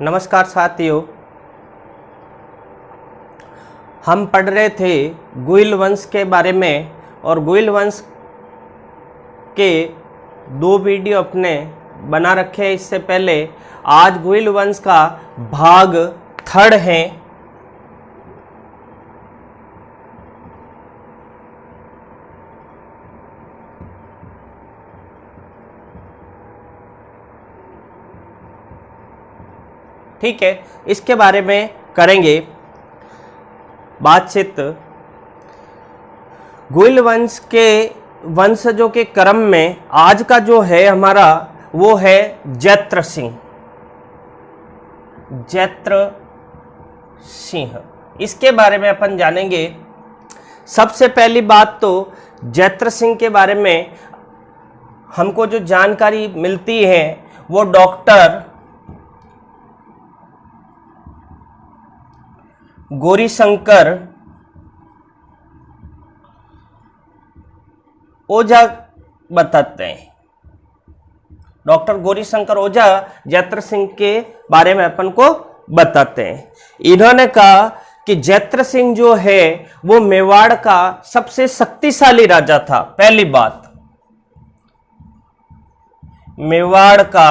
नमस्कार साथियों, हम पढ़ रहे थे गुइल वंश के बारे में और गुइल वंश के 2 वीडियो अपने बना रखे हैं इससे पहले। आज गुइल वंश का भाग 3 है। ठीक है, इसके बारे में करेंगे बातचीत। गुइल वंश के वंशजों के क्रम में आज का जो है हमारा वो है जैत्र सिंह। जैत्र सिंह, इसके बारे में अपन जानेंगे। सबसे पहली बात तो जैत्र सिंह के बारे में हमको जो जानकारी मिलती है वो डॉक्टर गौरीशंकर ओझा बताते हैं। डॉक्टर गौरीशंकर ओझा जैत्र सिंह के बारे में अपन को बताते हैं। इन्होंने कहा कि जैत्र सिंह जो है वो मेवाड़ का सबसे शक्तिशाली राजा था। पहली बात, मेवाड़ का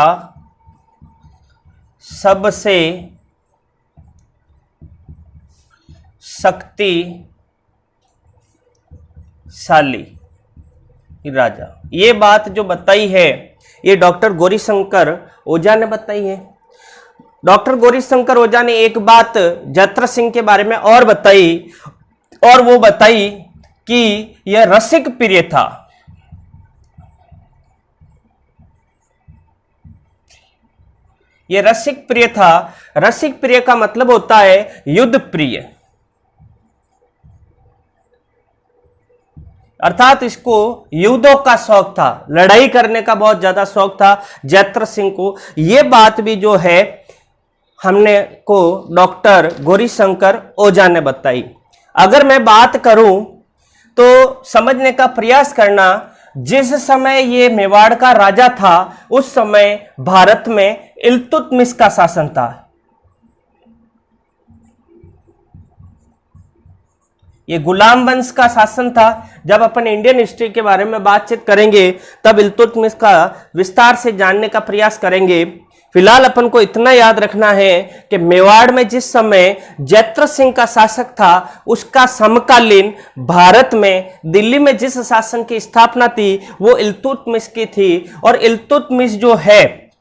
सबसे शक्तिशाली राजा, ये बात जो बताई है ये डॉक्टर गौरीशंकर ओझा ने बताई है। डॉक्टर गौरीशंकर ओझा ने एक बात जैत्र सिंह के बारे में और बताई, और वो बताई कि यह रसिक प्रिय था। यह रसिक प्रिय था। रसिक प्रिय का मतलब होता है युद्ध प्रिय, अर्थात इसको युद्धों का शौक था, लड़ाई करने का बहुत ज्यादा शौक था जैत्र सिंह को। ये बात भी जो है हमने को डॉक्टर गौरीशंकर ओझा ने बताई। अगर मैं बात करूं तो समझने का प्रयास करना, जिस समय ये मेवाड़ का राजा था उस समय भारत में इल्तुतमिश का शासन था। ये गुलाम वंश का शासन था। जब अपन इंडियन हिस्ट्री के बारे में बातचीत करेंगे तब इल्तुतमिश का विस्तार से जानने का प्रयास करेंगे। फिलहाल अपन को इतना याद रखना है कि मेवाड़ में जिस समय जैत्र सिंह का शासक था उसका समकालीन भारत में दिल्ली में जिस शासन की स्थापना थी वो इल्तुतमिश की थी। और इल्तुतमिश जो है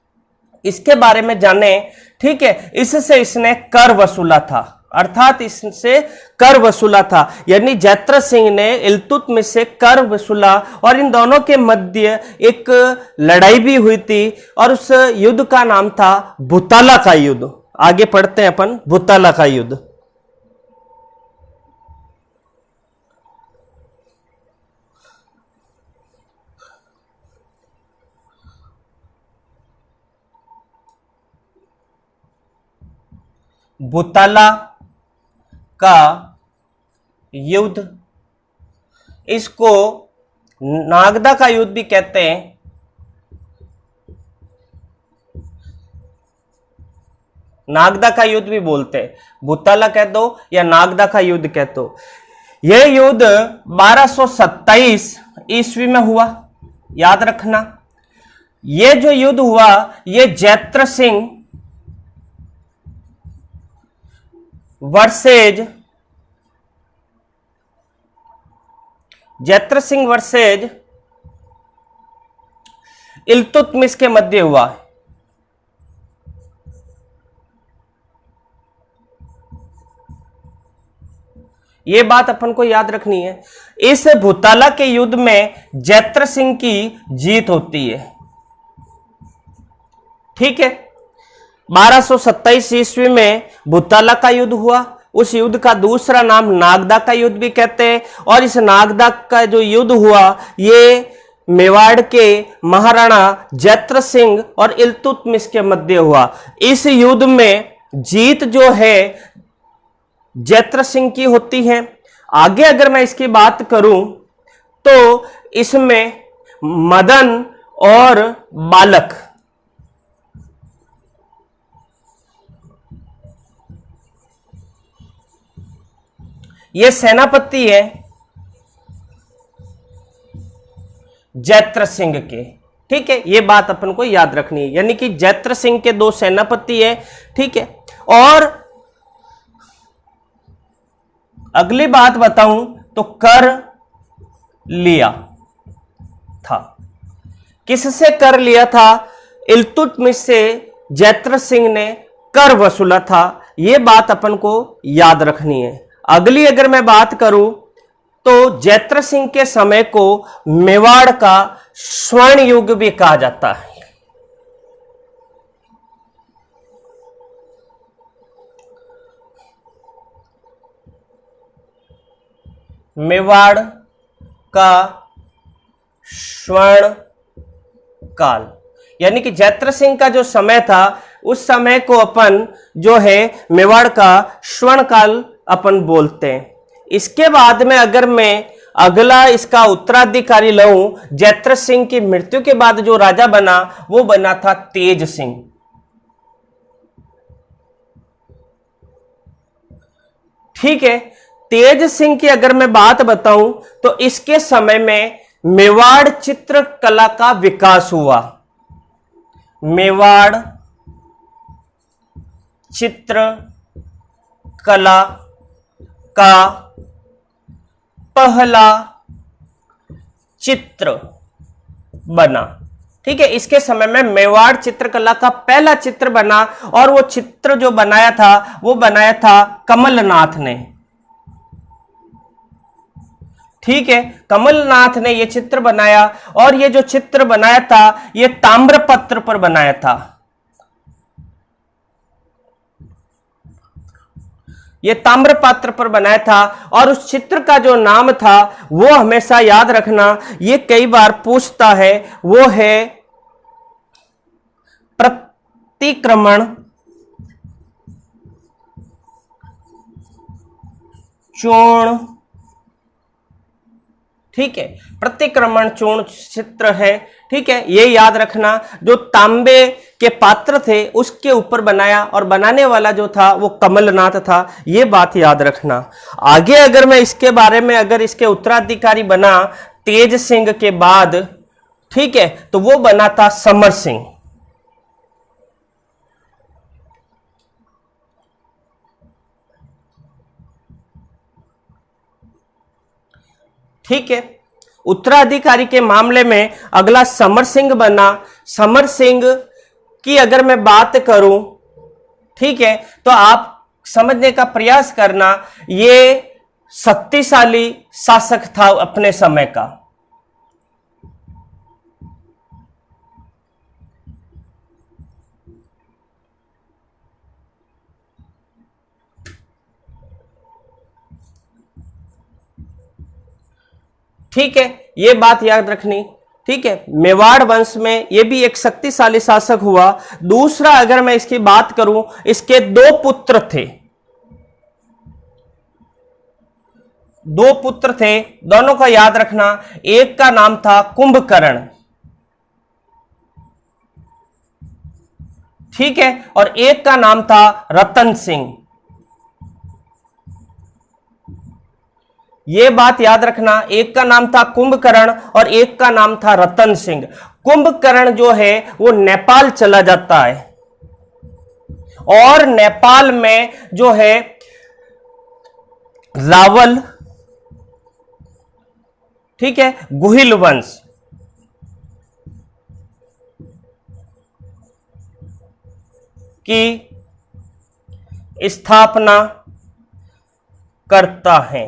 इसके बारे में जाने, ठीक है। इससे इसने कर वसूला था, अर्थात इससे कर वसूला था, यानी जैत्र सिंह ने इल्तुतमिश से कर वसूला। और इन दोनों के मध्य एक लड़ाई भी हुई थी और उस युद्ध का नाम था भूताला का युद्ध। आगे पढ़ते हैं अपन भूताला का युद्ध। भूताला का युद्ध, इसको नागदा का युद्ध भी कहते हैं। नागदा का युद्ध भी बोलते हैं, भूताला कह दो या नागदा का युद्ध कह दो। यह युद्ध 1227 ईस्वी में हुआ, याद रखना। यह जो युद्ध हुआ यह जैत्र सिंह वर्सेज इल्तुतमिश के मध्य हुआ। यह बात अपन को याद रखनी है। इस भूताला के युद्ध में जैत्र सिंह की जीत होती है, ठीक है। 1227 ईस्वी में भूताला का युद्ध हुआ। उस युद्ध का दूसरा नाम नागदा का युद्ध भी कहते हैं। और इस नागदा का जो युद्ध हुआ ये मेवाड़ के महाराणा जैत्र सिंह और इल्तुतमिश के मध्य हुआ। इस युद्ध में जीत जो है जैत्र सिंह की होती है। आगे अगर मैं इसकी बात करूं तो इसमें मदन और बालक ये सेनापति है जैत्र सिंह के। ठीक है, ये बात अपन को याद रखनी है, यानी कि जैत्र सिंह के दो सेनापति है। ठीक है, और अगली बात बताऊं तो कर लिया था। किससे कर लिया था? इल्तुतमिश से जैत्र सिंह ने कर वसूला था। यह बात अपन को याद रखनी है। अगली अगर मैं बात करूं तो जैत्र सिंह के समय को मेवाड़ का स्वर्ण युग भी कहा जाता है। मेवाड़ का स्वर्ण काल, यानी कि जैत्र सिंह का जो समय था उस समय को अपन जो है मेवाड़ का स्वर्ण काल अपन बोलते हैं। इसके बाद में अगर मैं अगला इसका उत्तराधिकारी लऊं, जैत्र सिंह की मृत्यु के बाद जो राजा बना वो बना था तेज सिंह। ठीक है, तेज सिंह की अगर मैं बात बताऊं तो इसके समय में मेवाड़ चित्रकला का विकास हुआ। मेवाड़ चित्रकला का पहला चित्र बना। ठीक है, इसके समय में मेवाड़ चित्रकला का पहला चित्र बना और वो चित्र जो बनाया था वो बनाया था कमलनाथ ने। ठीक है, कमलनाथ ने ये चित्र बनाया और ये जो चित्र बनाया था ये ताम्रपत्र पर बनाया था। ये ताम्रपत्र पर बनाया था और उस चित्र का जो नाम था वो हमेशा याद रखना, ये कई बार पूछता है, वो है प्रतिक्रमण चूर्ण। ठीक है, प्रतिक्रमण चूर्ण चित्र है। ठीक है, ये याद रखना, जो तांबे के पात्र थे उसके ऊपर बनाया और बनाने वाला जो था वो कमलनाथ था। ये बात याद रखना। आगे अगर मैं इसके बारे में, अगर इसके उत्तराधिकारी बना तेज सिंह के बाद, ठीक है, तो वो बना था समर सिंह। ठीक है, उत्तराधिकारी के मामले में अगला समर सिंह बना। समर सिंह की अगर मैं बात करूं, ठीक है, तो आप समझने का प्रयास करना, ये शक्तिशाली शासक था अपने समय का। ठीक है, ये बात याद रखनी। ठीक है, मेवाड़ वंश में ये भी एक शक्तिशाली शासक हुआ। दूसरा अगर मैं इसकी बात करूं, इसके दो पुत्र थे। दो पुत्र थे, दोनों का याद रखना। एक का नाम था कुंभकर्ण, ठीक है, और एक का नाम था रतन सिंह। यह बात याद रखना, एक का नाम था कुंभकर्ण और एक का नाम था रतन सिंह। कुंभकर्ण जो है वो नेपाल चला जाता है और नेपाल में जो है रावल, ठीक है, गुहिल वंश की स्थापना करता है।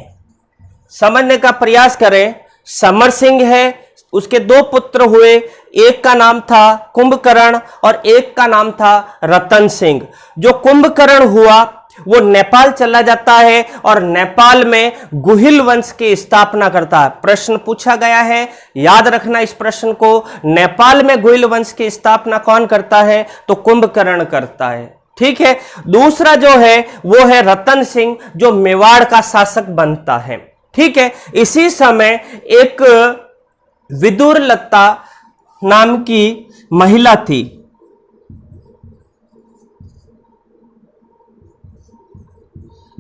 समझने का प्रयास करें, समर सिंह है, उसके दो पुत्र हुए, एक का नाम था कुंभकर्ण और एक का नाम था रतन सिंह। जो कुंभकर्ण हुआ वो नेपाल चला जाता है और नेपाल में गुहिल वंश की स्थापना करता है। प्रश्न पूछा गया है, याद रखना इस प्रश्न को। नेपाल में गुहिल वंश की स्थापना कौन करता है? तो कुंभकर्ण करता है। ठीक है, दूसरा जो है वो है रतन सिंह, जो मेवाड़ का शासक बनता है। ठीक है, इसी समय एक विदुरलता नाम की महिला थी।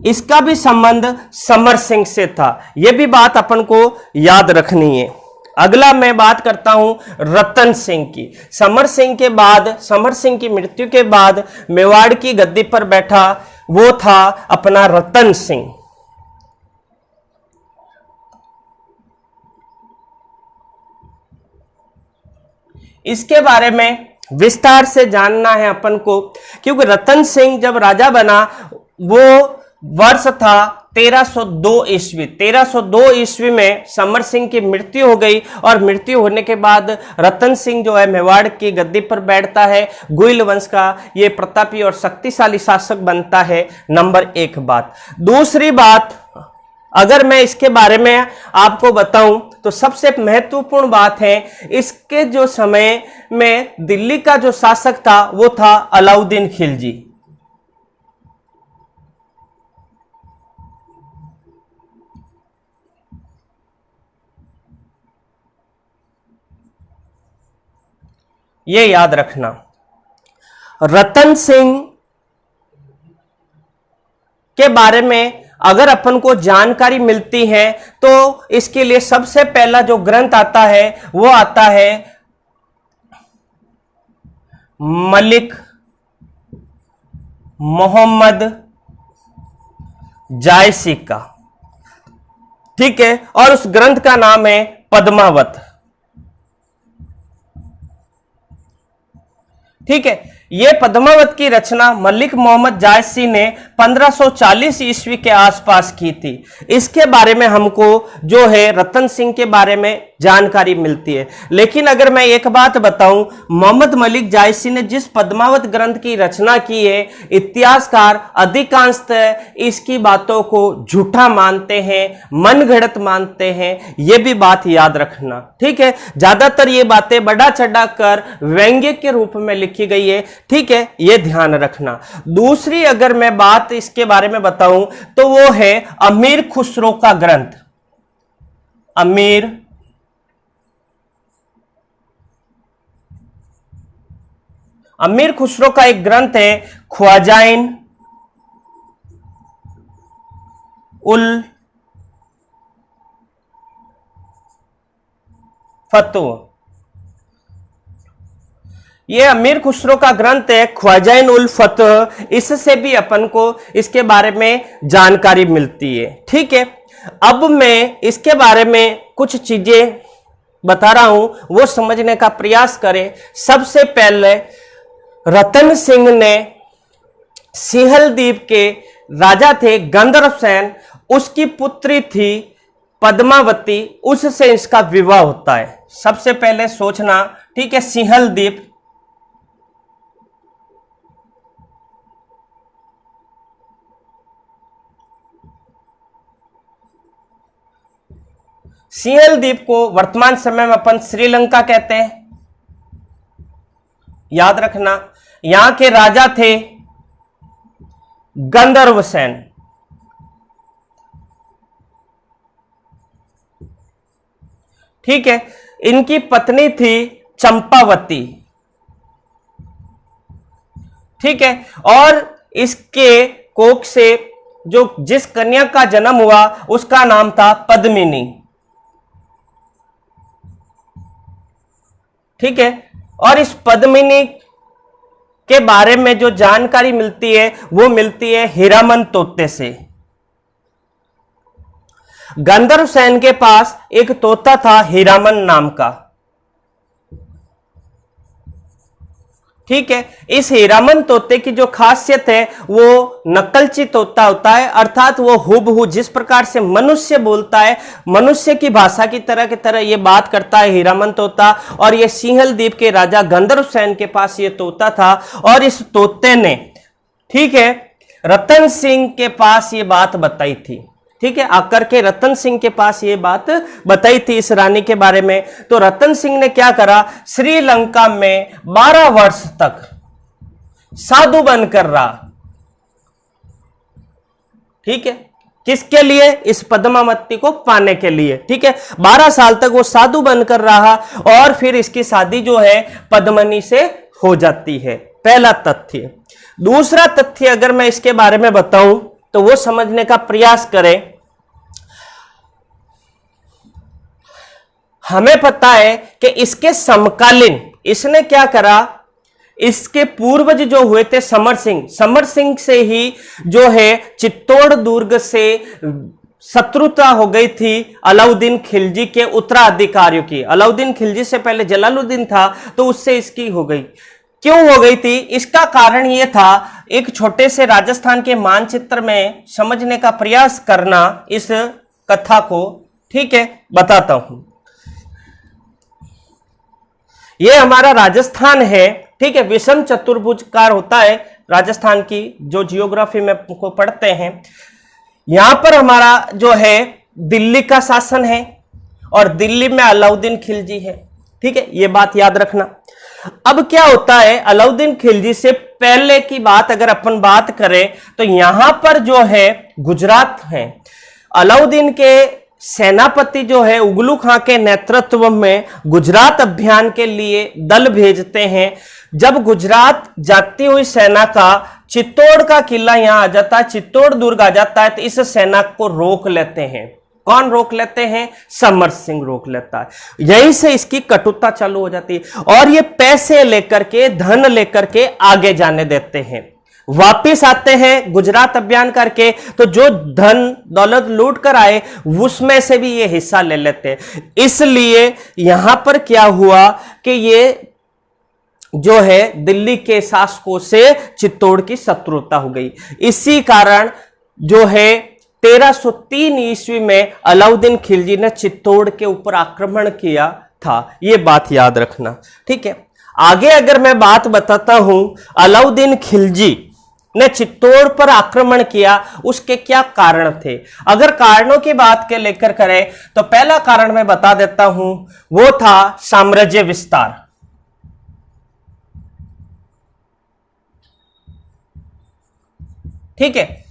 इसका भी संबंध समर सिंह से था। यह भी बात अपन को याद रखनी है। अगला मैं बात करता हूं रतन सिंह की। समर सिंह के बाद, समर सिंह की मृत्यु के बाद मेवाड़ की गद्दी पर बैठा वो था अपना रतन सिंह। इसके बारे में विस्तार से जानना है अपन को, क्योंकि रतन सिंह जब राजा बना वो वर्ष था 1302 ईस्वी। 1302 ईस्वी में समर सिंह की मृत्यु हो गई और मृत्यु होने के बाद रतन सिंह जो है मेवाड़ की गद्दी पर बैठता है। गुइल वंश का ये प्रतापी और शक्तिशाली शासक बनता है। नंबर 1 बात। दूसरी बात, अगर मैं इसके बारे में आपको बताऊं तो सबसे महत्वपूर्ण बात है, इसके जो समय में दिल्ली का जो शासक था वो था अलाउद्दीन खिलजी। ये याद रखना। रतन सिंह के बारे में अगर अपन को जानकारी मिलती है तो इसके लिए सबसे पहला जो ग्रंथ आता है वो आता है मलिक मोहम्मद जायसी का। ठीक है, और उस ग्रंथ का नाम है पद्मावत। ठीक है, यह पद्मावत की रचना मलिक मोहम्मद जायसी ने 1540 ईस्वी के आसपास की थी। इसके बारे में हमको जो है रतन सिंह के बारे में जानकारी मिलती है। लेकिन अगर मैं एक बात बताऊं, मोहम्मद मलिक जायसी ने जिस पद्मावत ग्रंथ की रचना की है, इतिहासकार अधिकांशतः इसकी बातों को झूठा मानते हैं, मनगढ़ंत मानते हैं। यह भी बात याद रखना। ठीक है, ज्यादातर ये बातें बढ़ा चढ़ा कर व्यंग्य के रूप में लिखी गई है। ठीक है, यह ध्यान रखना। दूसरी अगर मैं बात इसके बारे में बताऊं तो वो है अमीर खुसरो का ग्रंथ। अमीर खुसरो का एक ग्रंथ है ख्वाजाइन उल फतह। ये अमीर खुसरो का ग्रंथ है ख्वाजाइन उल फतह। इससे भी अपन को इसके बारे में जानकारी मिलती है। ठीक है, अब मैं इसके बारे में कुछ चीजें बता रहा हूं, वो समझने का प्रयास करें। सबसे पहले रतन सिंह ने सिंहल द्वीप के राजा थे गंधर्व सेन, उसकी पुत्री थी पद्मावती, उससे इसका विवाह होता है। सबसे पहले सोचना। ठीक है, सिंहल द्वीप, सिंहल द्वीप को वर्तमान समय में अपन श्रीलंका कहते हैं। याद रखना, यहां के राजा थे गंधर्व सेन। ठीक है, इनकी पत्नी थी चंपावती। ठीक है, और इसके कोख से जो जिस कन्या का जन्म हुआ उसका नाम था पद्मिनी। ठीक है, और इस पद्मिनी के बारे में जो जानकारी मिलती है वो मिलती है हीरामन तोते से। गंधर्व सेन के पास एक तोता था हीरामन नाम का। ठीक है, इस हीरामन तोते की जो खासियत है वो नकलची तोता होता है, अर्थात वो हुबहू जिस प्रकार से मनुष्य बोलता है, मनुष्य की भाषा की तरह ये बात करता है हीरामन तोता। और ये सिंहल द्वीप के राजा गंधर्व सेन के पास ये तोता था, और इस तोते ने, ठीक है, रतन सिंह के पास ये बात बताई थी। ठीक है, आकर के रतन सिंह के पास ये बात बताई थी इस रानी के बारे में। तो रतन सिंह ने क्या करा, श्रीलंका में 12 वर्ष तक साधु बनकर रहा। ठीक है, किसके लिए, इस पद्मावती को पाने के लिए। ठीक है, 12 साल तक वो साधु बनकर रहा, और फिर इसकी शादी जो है पद्मिनी से हो जाती है। पहला तथ्य। दूसरा तथ्य अगर मैं इसके बारे में बताऊं तो वो समझने का प्रयास करें। हमें पता है कि इसके समकालीन इसने क्या करा, इसके पूर्वज जो हुए थे समर सिंह से ही जो है चित्तौड़ दुर्ग से शत्रुता हो गई थी अलाउद्दीन खिलजी के उत्तराधिकारियों की। अलाउद्दीन खिलजी से पहले जलालुद्दीन था, तो उससे इसकी हो गई। क्यों हो गई थी? इसका कारण यह था, एक छोटे से राजस्थान के मानचित्र में समझने का प्रयास करना इस कथा को। ठीक है, बताता हूं। ये हमारा राजस्थान है, ठीक है। विषम चतुर्भुजकार होता है राजस्थान की, जो जियोग्राफी में को पढ़ते हैं। यहां पर हमारा जो है दिल्ली का शासन है और दिल्ली में अलाउद्दीन खिलजी है, ठीक है, ये बात याद रखना। अब क्या होता है, अलाउद्दीन खिलजी से पहले की बात अगर अपन बात करें तो यहां पर जो है गुजरात है। अलाउद्दीन के सेनापति जो है उगलू खां के नेतृत्व में गुजरात अभियान के लिए दल भेजते हैं। जब गुजरात जाती हुई सेना का चित्तौड़ का किला यहां आ जाता है, चित्तौड़ दुर्ग आ जाता है, तो इस सेना को रोक लेते हैं। कौन रोक लेते हैं? समर सिंह रोक लेता है। यहीं से इसकी कटुता चालू हो जाती है और ये पैसे लेकर के, धन लेकर के आगे जाने देते हैं। वापिस आते हैं गुजरात अभियान करके, तो जो धन दौलत लूट कर आए उसमें से भी ये हिस्सा ले लेते हैं। इसलिए यहां पर क्या हुआ कि ये जो है दिल्ली के शासकों से चित्तौड़ की शत्रुता हो गई। इसी कारण जो है 1303 ईस्वी में अलाउद्दीन खिलजी ने चित्तौड़ के ऊपर आक्रमण किया था। ये बात याद रखना, ठीक है। आगे अगर मैं बात बताता हूं, अलाउद्दीन खिलजी ने चित्तौड़ पर आक्रमण किया, उसके क्या कारण थे? अगर कारणों की बात के लेकर करें तो पहला कारण मैं बता देता हूं, वो था साम्राज्य विस्तार। ठीक है,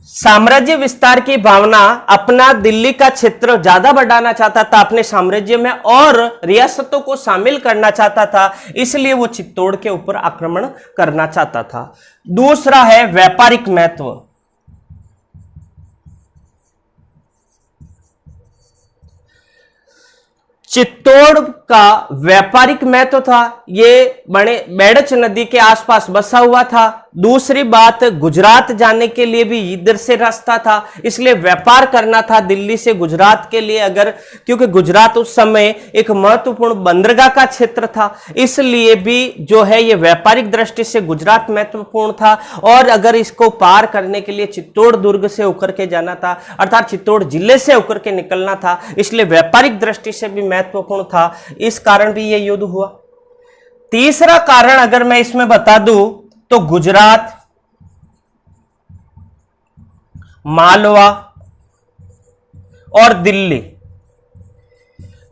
साम्राज्य विस्तार की भावना, अपना दिल्ली का क्षेत्र ज्यादा बढ़ाना चाहता था अपने साम्राज्य में और रियासतों को शामिल करना चाहता था, इसलिए वो चित्तौड़ के ऊपर आक्रमण करना चाहता था। दूसरा है व्यापारिक महत्व। चित्तौड़ का व्यापारिक महत्व था, ये बड़े बेड़च नदी के आसपास बसा हुआ था। दूसरी बात, गुजरात जाने के लिए भी इधर से रास्ता था, इसलिए व्यापार करना था दिल्ली से गुजरात के लिए, अगर क्योंकि गुजरात उस समय एक महत्वपूर्ण बंदरगाह का क्षेत्र था, इसलिए भी जो है ये व्यापारिक दृष्टि से गुजरात महत्वपूर्ण था। और अगर इसको पार करने के लिए चित्तौड़ दुर्ग से होकर के जाना था, अर्थात चित्तौड़ जिले से होकर के निकलना था, इसलिए व्यापारिक दृष्टि से भी महत्वपूर्ण था। इस कारण भी यह युद्ध हुआ। तीसरा कारण अगर मैं इसमें बता दूं तो गुजरात, मालवा और दिल्ली,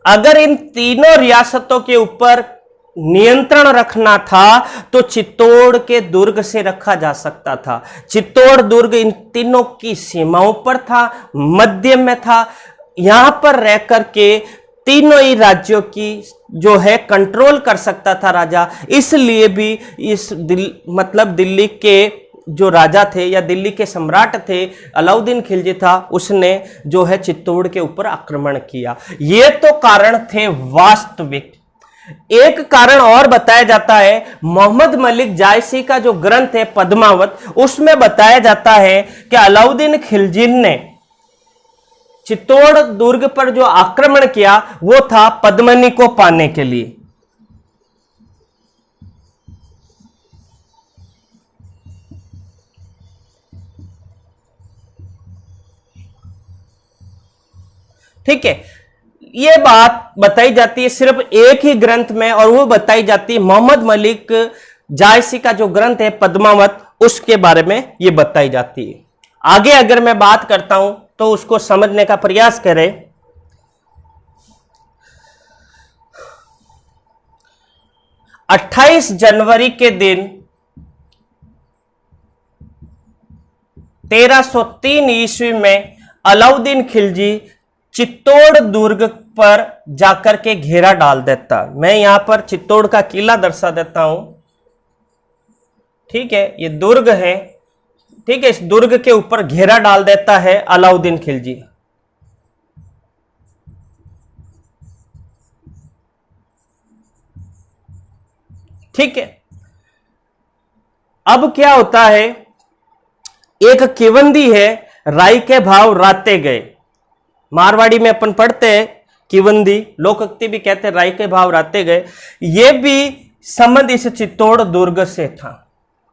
अगर इन तीनों रियासतों के ऊपर नियंत्रण रखना था तो चित्तौड़ के दुर्ग से रखा जा सकता था। चित्तौड़ दुर्ग इन तीनों की सीमाओं पर था, मध्य में था। यहां पर रह करके तीनों ही राज्यों की जो है कंट्रोल कर सकता था राजा। इसलिए भी इस दिल्ली के जो राजा थे या दिल्ली के सम्राट थे, अलाउद्दीन खिलजी था, उसने जो है चित्तौड़ के ऊपर आक्रमण किया। ये तो कारण थे वास्तविक। एक कारण और बताया जाता है, मोहम्मद मलिक जायसी का जो ग्रंथ है पद्मावत, उसमें बताया जाता है कि अलाउद्दीन खिलजी ने चित्तौड़ दुर्ग पर जो आक्रमण किया वो था पद्मिनी को पाने के लिए। ठीक है, ये बात बताई जाती है सिर्फ एक ही ग्रंथ में, और वो बताई जाती है मोहम्मद मलिक जायसी का जो ग्रंथ है पद्मावत, उसके बारे में ये बताई जाती है। आगे अगर मैं बात करता हूं तो उसको समझने का प्रयास करें। 28 जनवरी के दिन 1303 ईस्वी में अलाउद्दीन खिलजी चित्तौड़ दुर्ग पर जाकर के घेरा डाल देता। मैं यहां पर चित्तौड़ का किला दर्शा देता हूं। ठीक है, ये दुर्ग है, ठीक है, इस दुर्ग के ऊपर घेरा डाल देता है अलाउद्दीन खिलजी। ठीक है, अब क्या होता है, एक किवंदी है, राई के भाव राते गए। मारवाड़ी में अपन पढ़ते हैं किवंदी, लोकोक्ति भी कहते हैं राई के भाव राते गए। यह भी संबंध इस चित्तौड़ दुर्ग से था।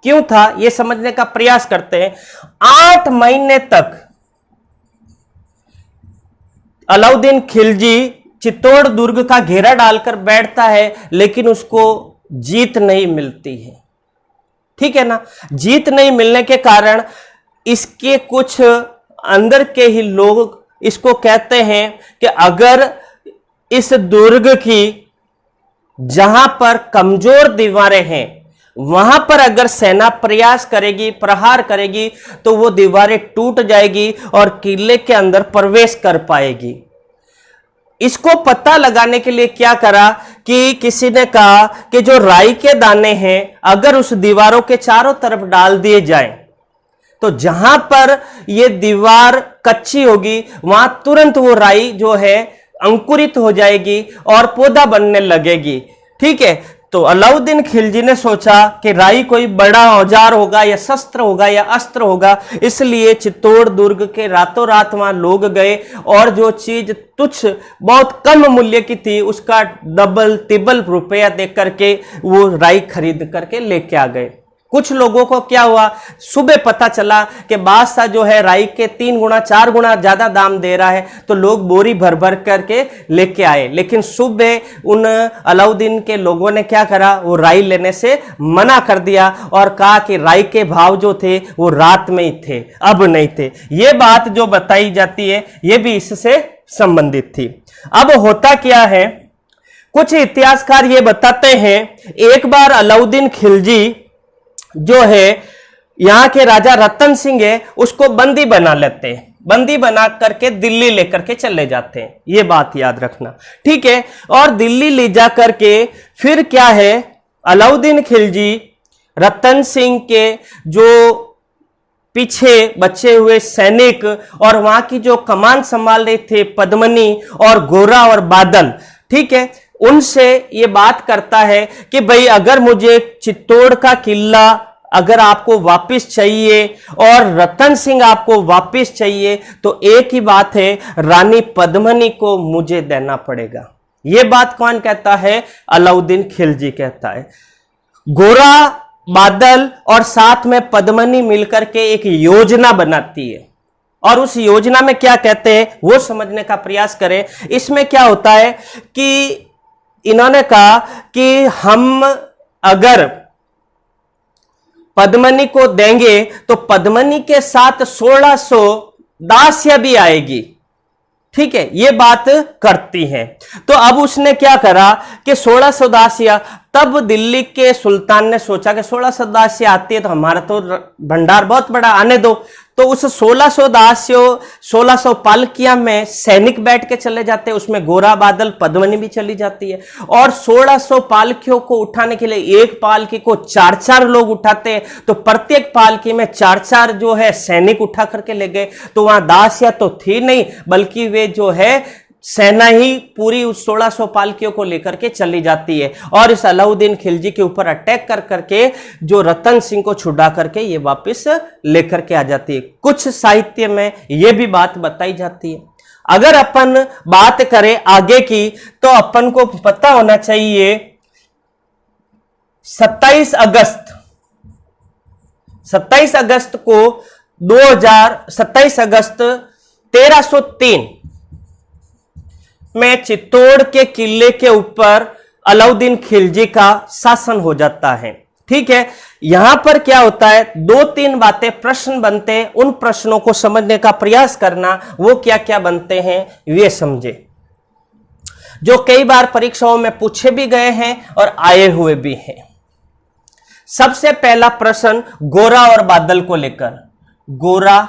क्यों था, यह समझने का प्रयास करते हैं। 8 महीने तक अलाउद्दीन खिलजी चित्तौड़ दुर्ग का घेरा डालकर बैठता है, लेकिन उसको जीत नहीं मिलती है। ठीक है ना, जीत नहीं मिलने के कारण इसके कुछ अंदर के ही लोग इसको कहते हैं कि अगर इस दुर्ग की जहां पर कमजोर दीवारें हैं वहां पर अगर सेना प्रयास करेगी, प्रहार करेगी, तो वो दीवारें टूट जाएगी और किले के अंदर प्रवेश कर पाएगी। इसको पता लगाने के लिए क्या करा कि किसी ने कहा कि जो राई के दाने हैं अगर उस दीवारों के चारों तरफ डाल दिए जाएं, तो जहां पर यह दीवार कच्ची होगी वहां तुरंत वो राई जो है अंकुरित हो जाएगी और पौधा बनने लगेगी। ठीक है, तो अलाउद्दीन खिलजी ने सोचा कि राई कोई बड़ा औजार होगा या शस्त्र होगा या अस्त्र होगा, इसलिए चित्तौड़ दुर्ग के रातों रात वहां लोग गए और जो चीज तुच्छ बहुत कम मूल्य की थी उसका डबल तिबल रुपया दे करके वो राई खरीद करके लेके आ गए। कुछ लोगों को क्या हुआ, सुबह पता चला कि बादशाह जो है राई के 3 गुना 4 गुना ज्यादा दाम दे रहा है, तो लोग बोरी भर भर करके लेके आए। लेकिन सुबह उन अलाउद्दीन के लोगों ने क्या करा, वो राई लेने से मना कर दिया और कहा कि राई के भाव जो थे वो रात में ही थे, अब नहीं थे। ये बात जो बताई जाती है ये भी इससे संबंधित थी। अब होता क्या है, कुछ इतिहासकार ये बताते हैं एक बार अलाउद्दीन खिलजी जो है यहां के राजा रतन सिंह है उसको बंदी बना लेते हैं, बंदी बना करके दिल्ली लेकर के चले जाते हैं। ये बात याद रखना, ठीक है। और दिल्ली ले जा करके फिर क्या है, अलाउद्दीन खिलजी रतन सिंह के जो पीछे बचे हुए सैनिक और वहां की जो कमान संभाल रहे थे पद्मनी और गोरा और बादल, ठीक है, उनसे ये बात करता है कि भाई अगर मुझे चित्तौड़ का किला अगर आपको वापस चाहिए और रतन सिंह आपको वापस चाहिए तो एक ही बात है, रानी पद्मनी को मुझे देना पड़ेगा। यह बात कौन कहता है, अलाउद्दीन खिलजी कहता है। गोरा बादल और साथ में पद्मनी मिलकर के एक योजना बनाती है और उस योजना में क्या कहते हैं वो समझने का प्रयास करें। इसमें क्या होता है कि इन्होंने कहा कि हम अगर पद्मनी को देंगे तो पद्मनी के साथ 1600 दासियां भी आएगी, ठीक है, ये बात करती हैं। तो अब उसने क्या करा कि 1600 दासियां, तब दिल्ली के सुल्तान ने सोचा कि 1600 दासियां आती है तो हमारा तो भंडार बहुत बड़ा, आने दो। तो उस 1600 दासियों 1600 पालकियां में सैनिक बैठ के चले जाते हैं, उसमें गोरा बादल पद्मनी भी चली जाती है और 1600 पालकियों को उठाने के लिए एक पालकी को 4-4 लोग उठाते हैं, तो प्रत्येक पालकी में 4-4 जो है सैनिक उठा करके ले गए। तो वहां दासियां तो थी नहीं, बल्कि वे जो है सेना ही पूरी उस 1600 पालकियों को लेकर के चली जाती है और इस अलाउद्दीन खिलजी के ऊपर अटैक कर करके जो रतन सिंह को छुड़ा करके ये वापस लेकर के आ जाती है। कुछ साहित्य में ये भी बात बताई जाती है। अगर अपन बात करें आगे की तो अपन को पता होना चाहिए 27 अगस्त को 27 अगस्त 1303 में चित्तौड़ के किले के ऊपर अलाउद्दीन खिलजी का शासन हो जाता है, ठीक है। यहां पर क्या होता है, 2-3 बातें प्रश्न बनते हैं, उन प्रश्नों को समझने का प्रयास करना। वो क्या क्या बनते हैं वे समझे, जो कई बार परीक्षाओं में पूछे भी गए हैं और आए हुए भी हैं। सबसे पहला प्रश्न गोरा और बादल को लेकर, गोरा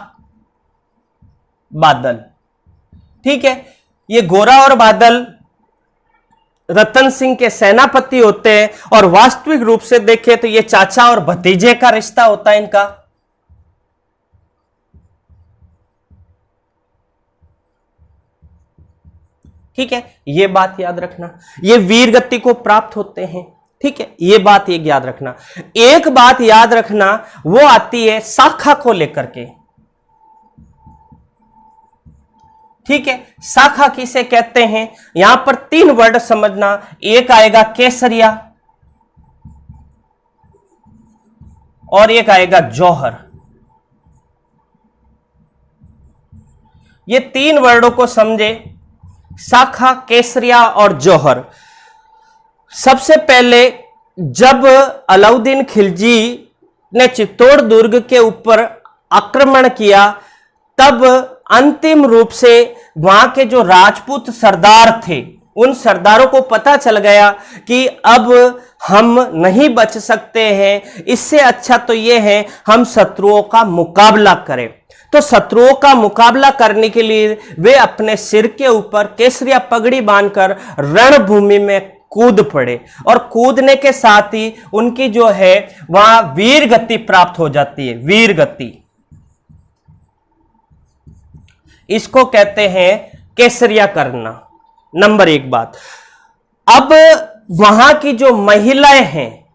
बादल, ठीक है। ये गोरा और बादल रतन सिंह के सेनापति होते हैं और वास्तविक रूप से देखें तो ये चाचा और भतीजे का रिश्ता होता है इनका, ठीक है, ये बात याद रखना। ये वीर गति को प्राप्त होते हैं, ठीक है, ये बात एक याद रखना। एक बात याद रखना, वो आती है शाखा को लेकर के, ठीक है। शाखा किसे कहते हैं, यहां पर 3 वर्ड समझना। एक आएगा केसरिया और एक आएगा जौहर। ये 3 वर्डों को समझे, शाखा, केसरिया और जौहर। सबसे पहले जब अलाउद्दीन खिलजी ने चित्तौड़ दुर्ग के ऊपर आक्रमण किया, तब अंतिम रूप से वहां के जो राजपूत सरदार थे, उन सरदारों को पता चल गया कि अब हम नहीं बच सकते हैं, इससे अच्छा तो यह है हम शत्रुओं का मुकाबला करें। तो शत्रुओं का मुकाबला करने के लिए वे अपने सिर के ऊपर केसरिया पगड़ी बांधकर रणभूमि में कूद पड़े, और कूदने के साथ ही उनकी जो है वहां वीर गति प्राप्त हो जाती है। वीर गति, इसको कहते हैं केसरिया करना। नंबर 1 बात। अब वहां की जो महिलाएं हैं,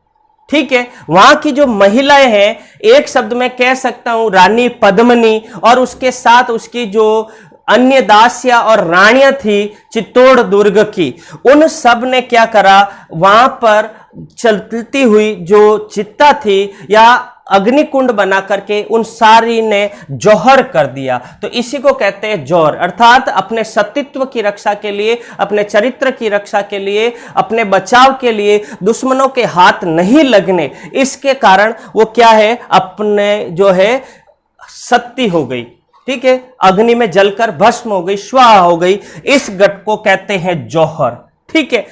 ठीक है, वहां की जो महिलाएं हैं, एक शब्द में कह सकता हूं रानी पद्मिनी, और उसके साथ उसकी जो अन्य दासियां और रानियां थी चित्तौड़ दुर्ग की, उन सब ने क्या करा, वहां पर चलती हुई जो चिता थी या अग्निकुंड बना करके उन सारी ने जौहर कर दिया। तो इसी को कहते हैं जौहर, अर्थात अपने सतीत्व की रक्षा के लिए, अपने चरित्र की रक्षा के लिए, अपने बचाव के लिए, दुश्मनों के हाथ नहीं लगने, इसके कारण वो क्या है, अपने जो है सती हो गई, ठीक है, अग्नि में जलकर भस्म हो गई, स्वाहा हो गई। इस घट को कहते हैं जौहर, ठीक है।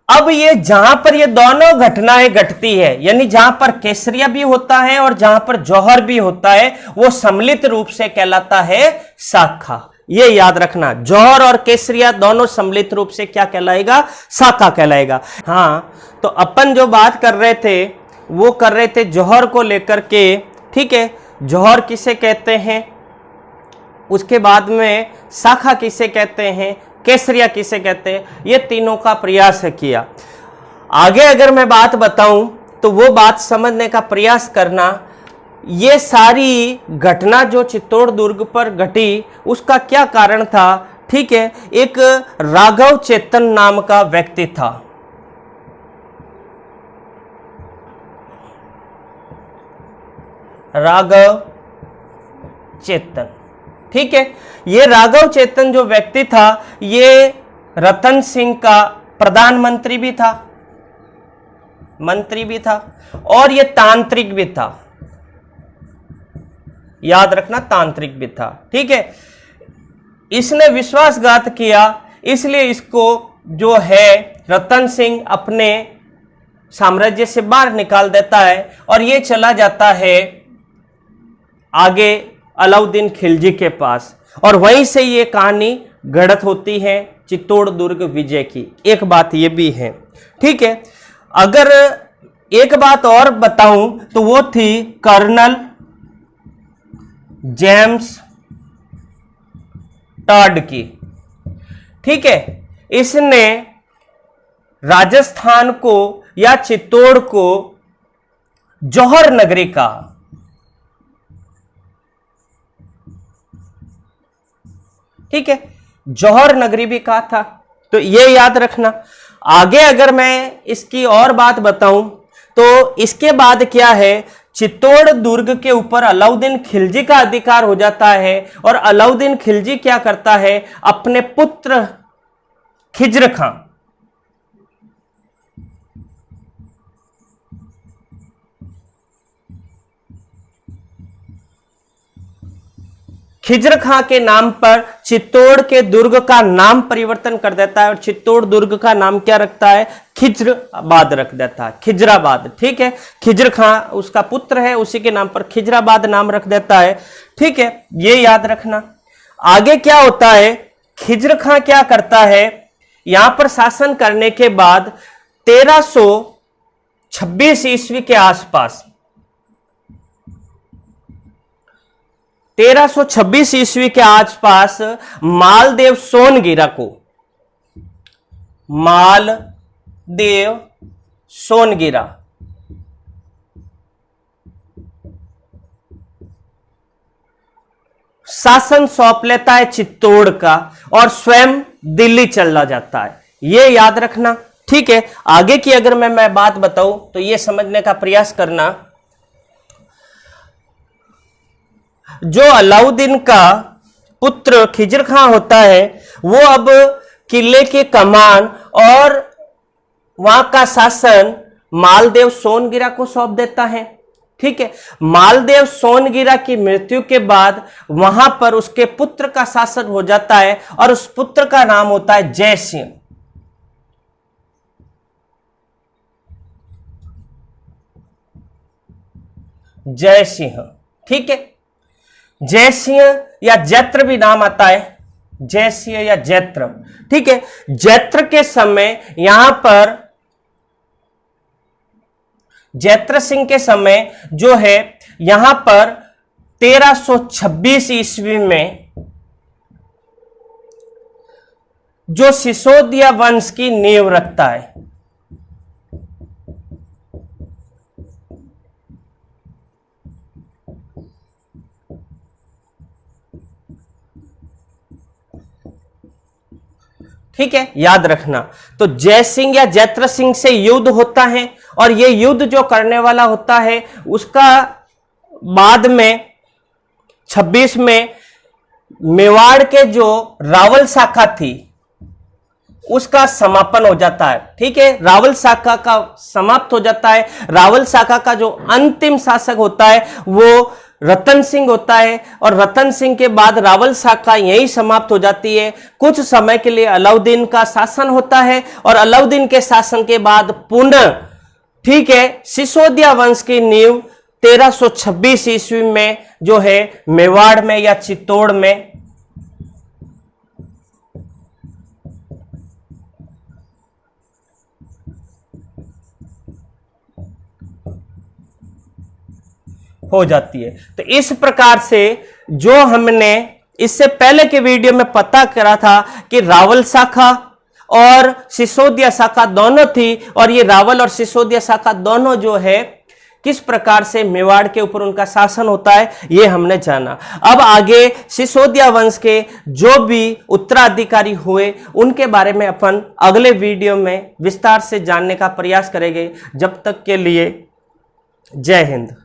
अब ये जहां पर ये दोनों घटनाएं घटती है, यानी जहां पर केसरिया भी होता है और जहां पर जौहर भी होता है, वो सम्मिलित रूप से कहलाता है शाखा। ये याद रखना, जौहर और केसरिया दोनों सम्मिलित रूप से क्या कहलाएगा, शाखा कहलाएगा। हाँ, तो अपन जो बात कर रहे थे वो कर रहे थे जौहर को लेकर के, ठीक है। जौहर किसे कहते हैं, उसके बाद में शाखा किसे कहते हैं, केसरिया किसे कहते हैं, ये तीनों का प्रयास किया। आगे अगर मैं बात बताऊं तो वो बात समझने का प्रयास करना। ये सारी घटना जो चित्तौड़ दुर्ग पर घटी, उसका क्या कारण था, ठीक है। एक राघव चेतन नाम का व्यक्ति था, राघव चेतन, ठीक है। ये राघव चेतन जो व्यक्ति था, ये रतन सिंह का प्रधानमंत्री भी था, मंत्री भी था, और ये तांत्रिक भी था, याद रखना, तांत्रिक भी था, ठीक है। इसने विश्वासघात किया, इसलिए इसको जो है रतन सिंह अपने साम्राज्य से बाहर निकाल देता है, और ये चला जाता है आगे अलाउद्दीन खिलजी के पास, और वहीं से ये कहानी घड़त होती है चित्तौड़ दुर्ग विजय की। एक बात ये भी है, ठीक है। अगर एक बात और बताऊं तो वो थी कर्नल जेम्स टॉड की, ठीक है। इसने राजस्थान को या चित्तौड़ को जौहर नगरी कहा, ठीक है, जौहर नगरी भी कहा था। तो ये याद रखना। आगे अगर मैं इसकी और बात बताऊं तो इसके बाद क्या है, चित्तौड़ दुर्ग के ऊपर अलाउद्दीन खिलजी का अधिकार हो जाता है, और अलाउद्दीन खिलजी क्या करता है, अपने पुत्र खिज्र खां, खिज्र खां के नाम पर चित्तौड़ के दुर्ग का नाम परिवर्तन कर देता है, और चित्तौड़ दुर्ग का नाम क्या रखता है, खिज्राबाद रख देता है, खिज्राबाद, ठीक है। खिज्र खां उसका पुत्र है, उसी के नाम पर खिज्राबाद नाम रख देता है, ठीक है, ये याद रखना। आगे क्या होता है, खिज्र खां क्या करता है, यहां पर शासन करने के बाद 1326 ईस्वी के आसपास, 1326 ईस्वी के आसपास मालदेव सोनगिरा को, मालदेव सोनगिरा। शासन सौंप लेता है चित्तौड़ का और स्वयं दिल्ली चला जाता है, ये याद रखना। ठीक है, आगे की अगर मैं बात बताऊं तो ये समझने का प्रयास करना, जो अलाउद्दीन का पुत्र खिजर खां होता है वो अब किले के कमान और वहां का शासन मालदेव सोनगिरा को सौंप देता है। ठीक है, मालदेव सोनगिरा की मृत्यु के बाद वहां पर उसके पुत्र का शासन हो जाता है और उस पुत्र का नाम होता है जय सिंह। जय सिंह, ठीक है, जय सिंह या जैत्र भी नाम आता है, जय सिंह या जैत्र। ठीक है, जैत्र के समय यहां पर जैत्र सिंह के समय जो है यहां पर 1326 ईस्वी में जो सिसोदिया वंश की नींव रखता है। ठीक है, याद रखना। तो जय सिंह या जैत्र सिंह से युद्ध होता है और ये युद्ध जो करने वाला होता है उसका बाद में 26 में मेवाड़ के जो रावल शाखा थी उसका समापन हो जाता है। ठीक है, रावल शाखा का समाप्त हो जाता है। रावल शाखा का जो अंतिम शासक होता है वो रतन सिंह होता है और रतन सिंह के बाद रावल शाखा यही समाप्त हो जाती है। कुछ समय के लिए अलाउद्दीन का शासन होता है और अलाउद्दीन के शासन के बाद पुनः, ठीक है, सिसोदिया वंश की नींव 1326 ईस्वी में जो है मेवाड़ में या चित्तौड़ में हो जाती है। तो इस प्रकार से जो हमने इससे पहले के वीडियो में पता करा था कि रावल शाखा और सिसोदिया शाखा दोनों थी और ये रावल और सिसोदिया शाखा दोनों जो है किस प्रकार से मेवाड़ के ऊपर उनका शासन होता है ये हमने जाना। अब आगे सिसोदिया वंश के जो भी उत्तराधिकारी हुए उनके बारे में अपन अगले वीडियो में विस्तार से जानने का प्रयास करेंगे। जब तक के लिए जय हिंद।